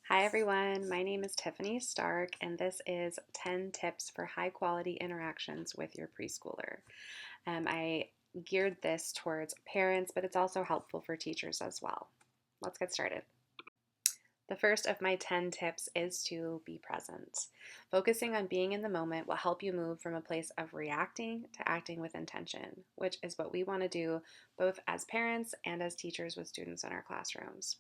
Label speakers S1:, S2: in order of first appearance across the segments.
S1: Hi everyone, my name is Tiffany Stark, and this is 10 tips for high quality interactions with your preschooler. I geared this towards parents, but it's also helpful for teachers as well. Let's get started. The first of my 10 tips is to be present. Focusing on being in the moment will help you move from a place of reacting to acting with intention, which is what we want to do both as parents and as teachers with students in our classrooms.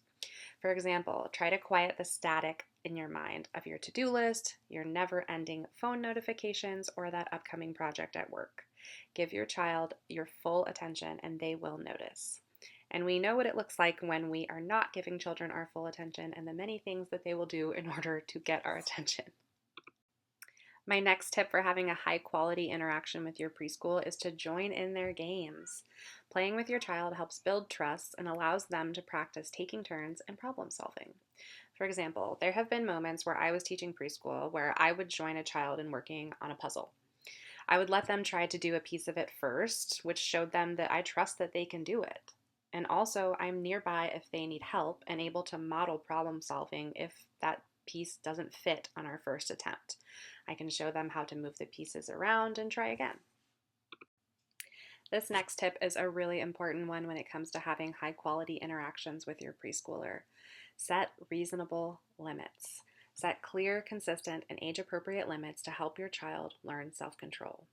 S1: For example, try to quiet the static in your mind of your to-do list, your never-ending phone notifications, or that upcoming project at work. Give your child your full attention and they will notice. And we know what it looks like when we are not giving children our full attention and the many things that they will do in order to get our attention. My next tip for having a high quality interaction with your preschool is to join in their games. Playing with your child helps build trust and allows them to practice taking turns and problem solving. For example, there have been moments where I was teaching preschool where I would join a child in working on a puzzle. I would let them try to do a piece of it first, which showed them that I trust that they can do it. And also, I'm nearby if they need help and able to model problem solving if that piece doesn't fit on our first attempt. I can show them how to move the pieces around and try again. This next tip is a really important one when it comes to having high quality interactions with your preschooler. Set reasonable limits. Set clear, consistent, and age appropriate limits to help your child learn self control.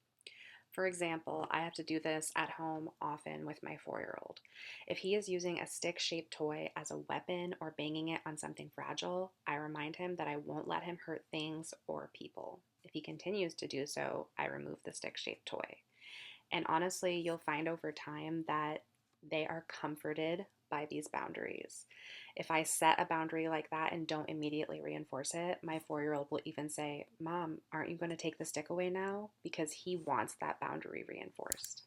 S1: For example, I have to do this at home often with my 4-year-old. If he is using a stick-shaped toy as a weapon or banging it on something fragile, I remind him that I won't let him hurt things or people. If he continues to do so, I remove the stick-shaped toy. And honestly, you'll find over time that they are comforted by these boundaries. If I set a boundary like that and don't immediately reinforce it, my 4-year-old will even say, "Mom, aren't you going to take the stick away now?" Because he wants that boundary reinforced.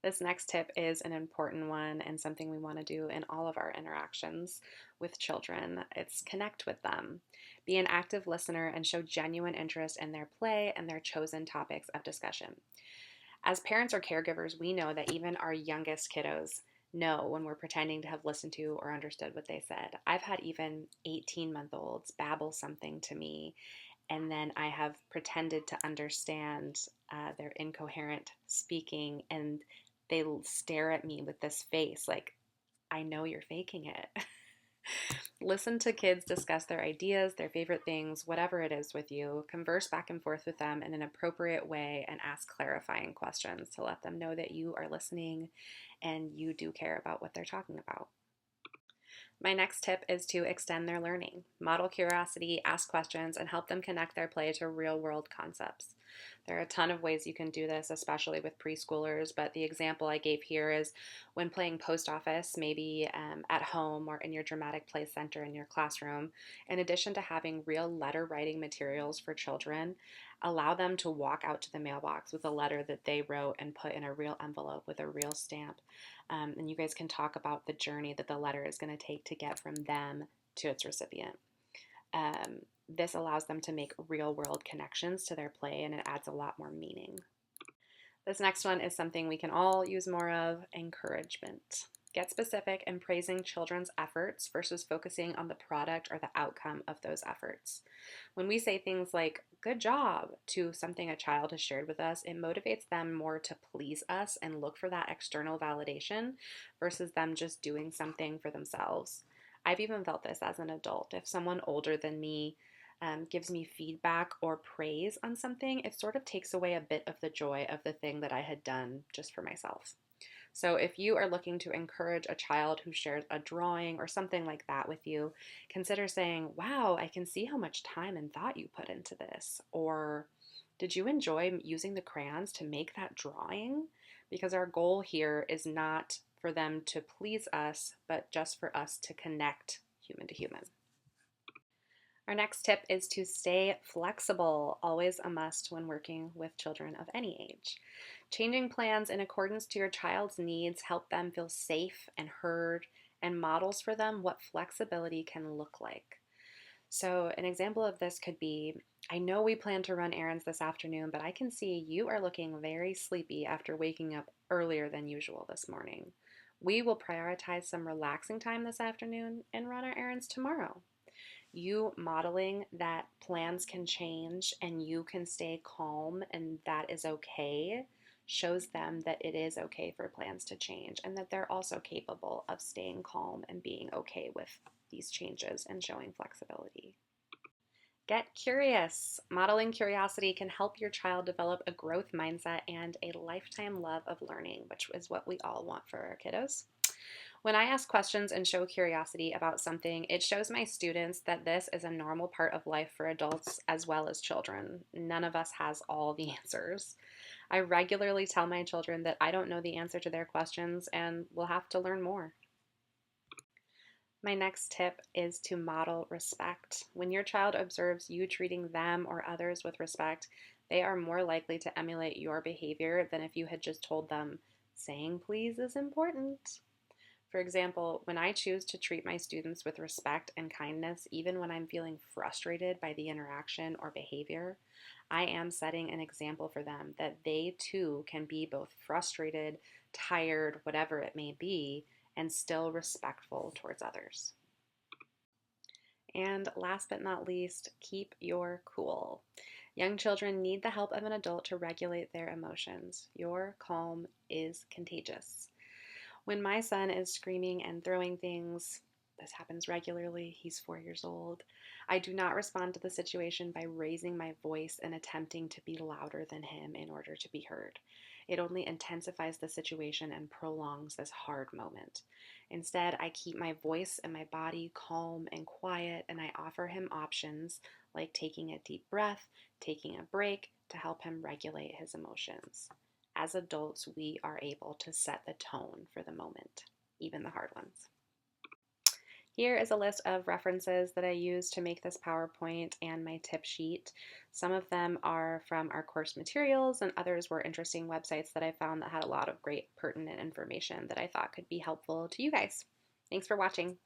S1: This next tip is an important one and something we want to do in all of our interactions with children. It's connect with them. Be an active listener and show genuine interest in their play and their chosen topics of discussion. As parents or caregivers, we know that even our youngest kiddos know when we're pretending to have listened to or understood what they said. I've had even 18-month-olds babble something to me, and then I have pretended to understand their incoherent speaking, and they stare at me with this face like, I know you're faking it. Listen to kids discuss their ideas, their favorite things, whatever it is with you. Converse back and forth with them in an appropriate way and ask clarifying questions to let them know that you are listening and you do care about what they're talking about. My next tip is to extend their learning. Model curiosity, ask questions, and help them connect their play to real world concepts. There are a ton of ways you can do this, especially with preschoolers, but the example I gave here is when playing post office, maybe at home or in your dramatic play center in your classroom. In addition to having real letter writing materials for children, allow them to walk out to the mailbox with a letter that they wrote and put in a real envelope with a real stamp. And you guys can talk about the journey that the letter is going to take to get from them to its recipient. This allows them to make real world connections to their play and it adds a lot more meaning. This next one is something we can all use more of: encouragement. Get specific in praising children's efforts versus focusing on the product or the outcome of those efforts. When we say things like, "good job," to something a child has shared with us, it motivates them more to please us and look for that external validation versus them just doing something for themselves. I've even felt this as an adult. If someone older than me gives me feedback or praise on something, it sort of takes away a bit of the joy of the thing that I had done just for myself. So if you are looking to encourage a child who shares a drawing or something like that with you, consider saying, "Wow, I can see how much time and thought you put into this." Or, "Did you enjoy using the crayons to make that drawing?" Because our goal here is not for them to please us, but just for us to connect human to human. Our next tip is to stay flexible, always a must when working with children of any age. Changing plans in accordance to your child's needs help them feel safe and heard and models for them what flexibility can look like. So an example of this could be, "I know we plan to run errands this afternoon, but I can see you are looking very sleepy after waking up earlier than usual this morning. We will prioritize some relaxing time this afternoon and run our errands tomorrow." You modeling that plans can change and you can stay calm and that is okay shows them that it is okay for plans to change and that they're also capable of staying calm and being okay with these changes and showing flexibility. Get curious. Modeling curiosity can help your child develop a growth mindset and a lifetime love of learning, which is what we all want for our kiddos. When I ask questions and show curiosity about something, it shows my students that this is a normal part of life for adults as well as children. None of us has all the answers. I regularly tell my children that I don't know the answer to their questions and will have to learn more. My next tip is to model respect. When your child observes you treating them or others with respect, they are more likely to emulate your behavior than if you had just told them, saying please is important. For example, when I choose to treat my students with respect and kindness, even when I'm feeling frustrated by the interaction or behavior, I am setting an example for them that they too can be both frustrated, tired, whatever it may be, and still respectful towards others. And last but not least, keep your cool. Young children need the help of an adult to regulate their emotions. Your calm is contagious. When my son is screaming and throwing things, this happens regularly, he's 4 years old, I do not respond to the situation by raising my voice and attempting to be louder than him in order to be heard. It only intensifies the situation and prolongs this hard moment. Instead, I keep my voice and my body calm and quiet, and I offer him options like taking a deep breath, taking a break to help him regulate his emotions. As adults, we are able to set the tone for the moment, even the hard ones. Here is a list of references that I used to make this PowerPoint and my tip sheet. Some of them are from our course materials, and others were interesting websites that I found that had a lot of great pertinent information that I thought could be helpful to you guys. Thanks for watching.